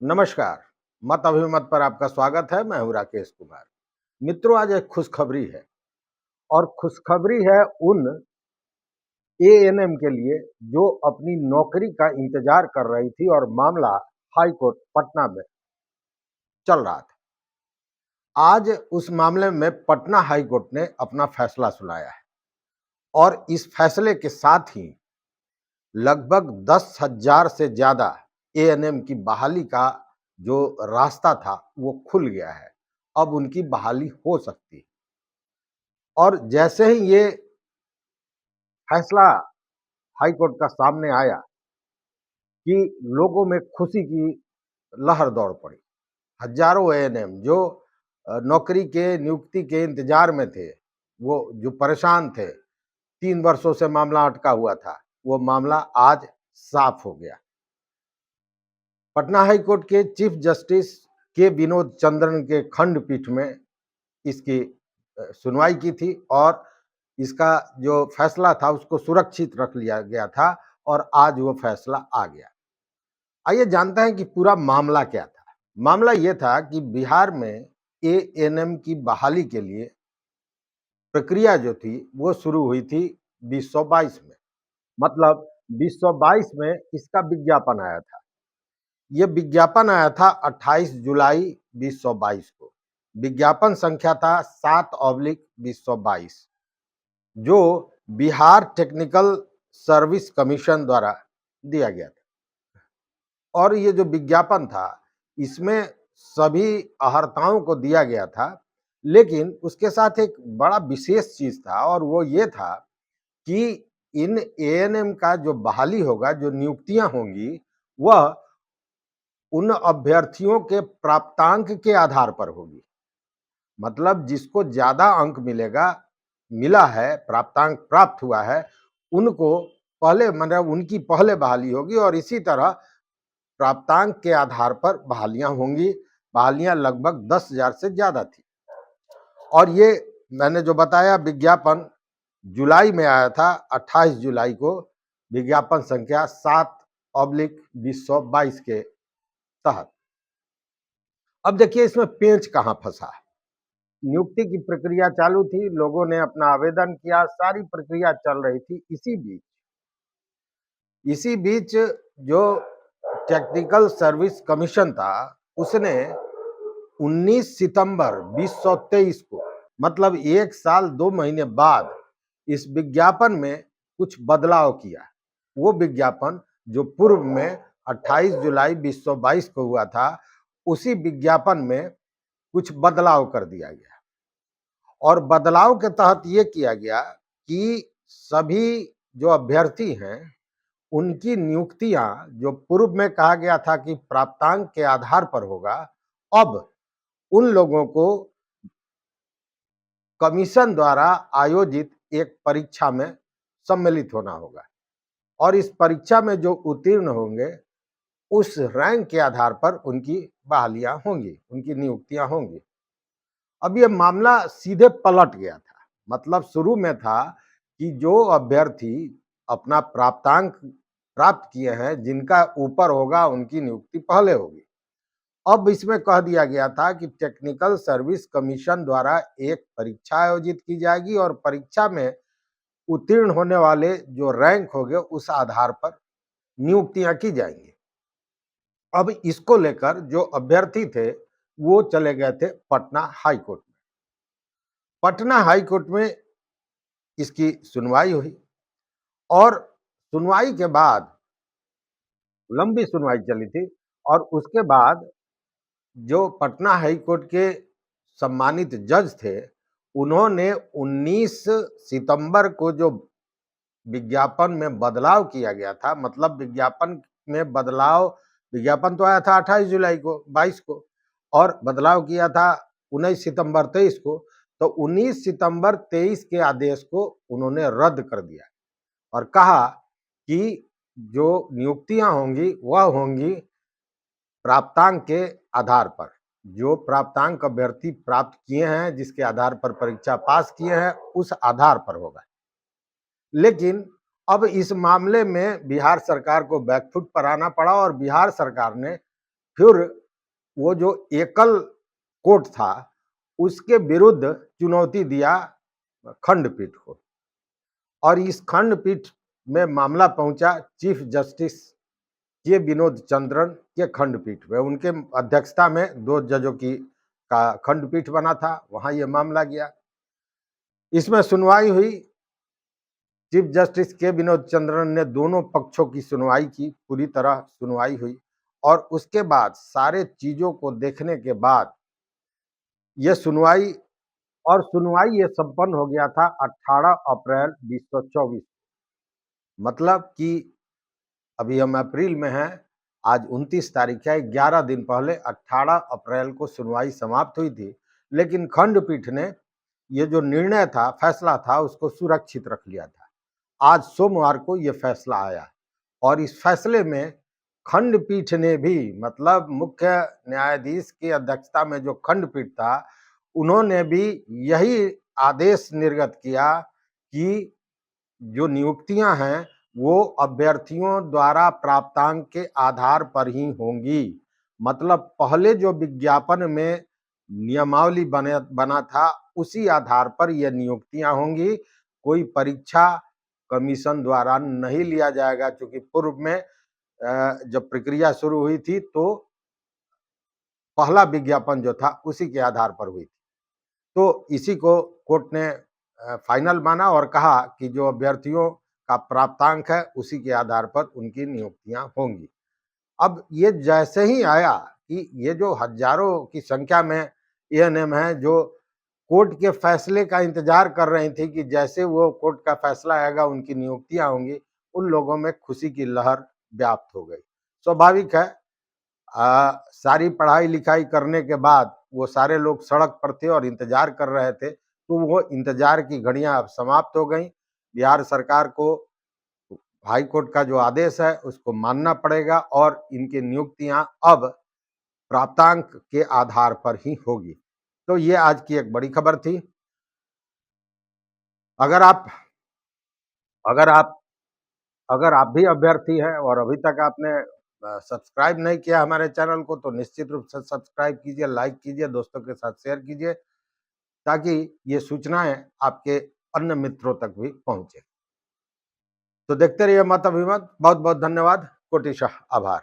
नमस्कार। मत अभिमत पर आपका स्वागत है। मैं हूं राकेश कुमार। मित्रों, आज एक खुशखबरी है और खुशखबरी है उन एएनएम के लिए जो अपनी नौकरी का इंतजार कर रही थी और मामला हाई कोर्ट पटना में चल रहा था। आज उस मामले में पटना हाई कोर्ट ने अपना फैसला सुनाया है और इस फैसले के साथ ही लगभग 10,000 से ज्यादा एएनएम की बहाली का जो रास्ता था वो खुल गया है। अब उनकी बहाली हो सकती है और जैसे ही ये फैसला हाई कोर्ट का सामने आया कि लोगों में खुशी की लहर दौड़ पड़ी। हजारों एएनएम जो नौकरी के नियुक्ति के इंतजार में थे, वो जो परेशान थे, 3 वर्षों से मामला अटका हुआ था, वो मामला आज साफ हो गया। पटना हाई कोर्ट के चीफ जस्टिस के विनोद चंद्रन के खंडपीठ में इसकी सुनवाई की थी और इसका जो फैसला था उसको सुरक्षित रख लिया गया था और आज वो फैसला आ गया। आइए जानते हैं कि पूरा मामला क्या था। मामला ये था कि बिहार में एएनएम की बहाली के लिए प्रक्रिया जो थी वो शुरू हुई थी 2022 में। मतलब 2022 में इसका विज्ञापन आया था। ये विज्ञापन आया था 28 जुलाई 2022 को। विज्ञापन संख्या था 7/2022 जो बिहार टेक्निकल सर्विस कमीशन द्वारा दिया गया था। और ये जो विज्ञापन था इसमें सभी अहर्ताओं को दिया गया था, लेकिन उसके साथ एक बड़ा विशेष चीज था और वो ये था कि इन एएनएम का जो बहाली होगा, जो नियुक्तियां होंगी, वह उन अभ्यर्थियों के प्राप्तांक के आधार पर होगी। मतलब जिसको ज्यादा अंक मिला है, प्राप्तांक प्राप्त हुआ है, उनको पहले मतलब उनकी पहले बहाली होगी और इसी तरह प्राप्तांक के आधार पर बहालियां होंगी। बहालियां लगभग 10,000 से ज्यादा थी और ये मैंने जो बताया विज्ञापन जुलाई में आया था, 28 जुलाई को, विज्ञापन संख्या 7/2022 के तहत। अब देखिए इसमें पेंच कहां फंसा है। नियुक्ति की प्रक्रिया चालू थी, लोगों ने अपना आवेदन किया, सारी प्रक्रिया चल रही थी। इसी बीच जो टेक्निकल सर्विस कमीशन था उसने 19 सितंबर 2023 को, मतलब 1 साल 2 महीने बाद, इस विज्ञापन में कुछ बदलाव किया। वो विज्ञापन जो पूर्व में 28 जुलाई 2022 को हुआ था, उसी विज्ञापन में कुछ बदलाव कर दिया गया और बदलाव के तहत ये किया गया कि सभी जो अभ्यर्थी हैं उनकी नियुक्तियां, जो पूर्व में कहा गया था कि प्राप्तांक के आधार पर होगा, अब उन लोगों को कमीशन द्वारा आयोजित एक परीक्षा में सम्मिलित होना होगा और इस परीक्षा में जो उत्तीर्ण होंगे उस रैंक के आधार पर उनकी बहालियां होंगी, उनकी नियुक्तियां होंगी। अब ये मामला सीधे पलट गया था। मतलब शुरू में था कि जो अभ्यर्थी अपना प्राप्तांक प्राप्त किए हैं, जिनका ऊपर होगा उनकी नियुक्ति पहले होगी। अब इसमें कह दिया गया था कि टेक्निकल सर्विस कमीशन द्वारा एक परीक्षा आयोजित की जाएगी और परीक्षा में उत्तीर्ण होने वाले जो रैंक होंगे उस आधार पर नियुक्तियां की जाएंगी। अब इसको लेकर जो अभ्यर्थी थे वो चले गए थे पटना हाई कोर्ट में। पटना हाई कोर्ट में इसकी सुनवाई हुई और सुनवाई के बाद, लंबी सुनवाई चली थी और उसके बाद जो पटना हाई कोर्ट के सम्मानित जज थे, उन्होंने 19 सितंबर को जो विज्ञापन में बदलाव किया गया था, मतलब विज्ञापन में बदलाव, विज्ञापन तो आया था 28 जुलाई को 22 को और बदलाव किया था 19 सितंबर 23 को, तो 19 सितंबर 23 के आदेश को उन्होंने रद्द कर दिया और कहा कि जो नियुक्तियां होंगी वह होंगी प्राप्तांक के आधार पर। जो प्राप्तांक अभ्यर्थी प्राप्त किए हैं, जिसके आधार पर परीक्षा पास किए हैं, उस आधार पर होगा। लेकिन अब इस मामले में बिहार सरकार को बैकफुट पर आना पड़ा और बिहार सरकार ने फिर वो जो एकल कोर्ट था, उसके विरुद्ध चुनौती दिया खंडपीठ को, और इस खंडपीठ में मामला पहुंचा चीफ जस्टिस के विनोद चंद्रन के खंडपीठ में। उनके अध्यक्षता में 2 जजों की का खंडपीठ बना था, वहां ये मामला गया। इसमें सुनवाई हुई। चीफ जस्टिस के विनोद चंद्रन ने दोनों पक्षों की सुनवाई की, पूरी तरह सुनवाई हुई, और उसके बाद सारे चीजों को देखने के बाद ये सुनवाई ये संपन्न हो गया था 18 अप्रैल 2024। मतलब कि अभी हम अप्रैल में हैं, आज 29 तारीख है, 11 दिन पहले 18 अप्रैल को सुनवाई समाप्त हुई थी। लेकिन खंडपीठ ने ये जो निर्णय था, फैसला था, उसको सुरक्षित रख लिया था। आज सोमवार को ये फैसला आया, और इस फैसले में खंडपीठ ने भी, मतलब मुख्य न्यायाधीश की अध्यक्षता में जो खंडपीठ था, उन्होंने भी यही आदेश निर्गत किया कि जो नियुक्तियां हैं वो अभ्यर्थियों द्वारा प्राप्तांक के आधार पर ही होंगी। मतलब पहले जो विज्ञापन में नियमावली बना था, उसी आधार पर ये नियुक्तियां होंगी। कोई परीक्षा कमीशन द्वारा नहीं लिया जाएगा, क्योंकि पूर्व में जब प्रक्रिया शुरू हुई थी तो पहला विज्ञापन जो था उसी के आधार पर हुई थी। तो इसी को कोर्ट ने फाइनल माना और कहा कि जो अभ्यर्थियों का प्राप्तांक है उसी के आधार पर उनकी नियुक्तियां होंगी। अब ये जैसे ही आया कि ये जो हजारों की संख्या में एएनएम है जो कोर्ट के फैसले का इंतजार कर रही थी कि जैसे वो कोर्ट का फैसला आएगा उनकी नियुक्तियां होंगी, उन लोगों में खुशी की लहर व्याप्त हो गई। स्वाभाविक है, सारी पढ़ाई लिखाई करने के बाद वो सारे लोग सड़क पर थे और इंतजार कर रहे थे, तो वो इंतजार की घड़ियां अब समाप्त हो गई। बिहार सरकार को हाई कोर्ट का जो आदेश है उसको मानना पड़ेगा, और इनकी नियुक्तियां अब प्राप्तांक के आधार पर ही होगी। तो ये आज की एक बड़ी खबर थी। अगर आप अगर आप अगर आप भी अभ्यर्थी हैं और अभी तक आपने सब्सक्राइब नहीं किया हमारे चैनल को, तो निश्चित रूप से सब्सक्राइब कीजिए, लाइक कीजिए, दोस्तों के साथ शेयर कीजिए, ताकि ये सूचनाएं आपके अन्य मित्रों तक भी पहुंचे। तो देखते रहिए मत अभिमत। बहुत बहुत धन्यवाद। कोटिशः आभार।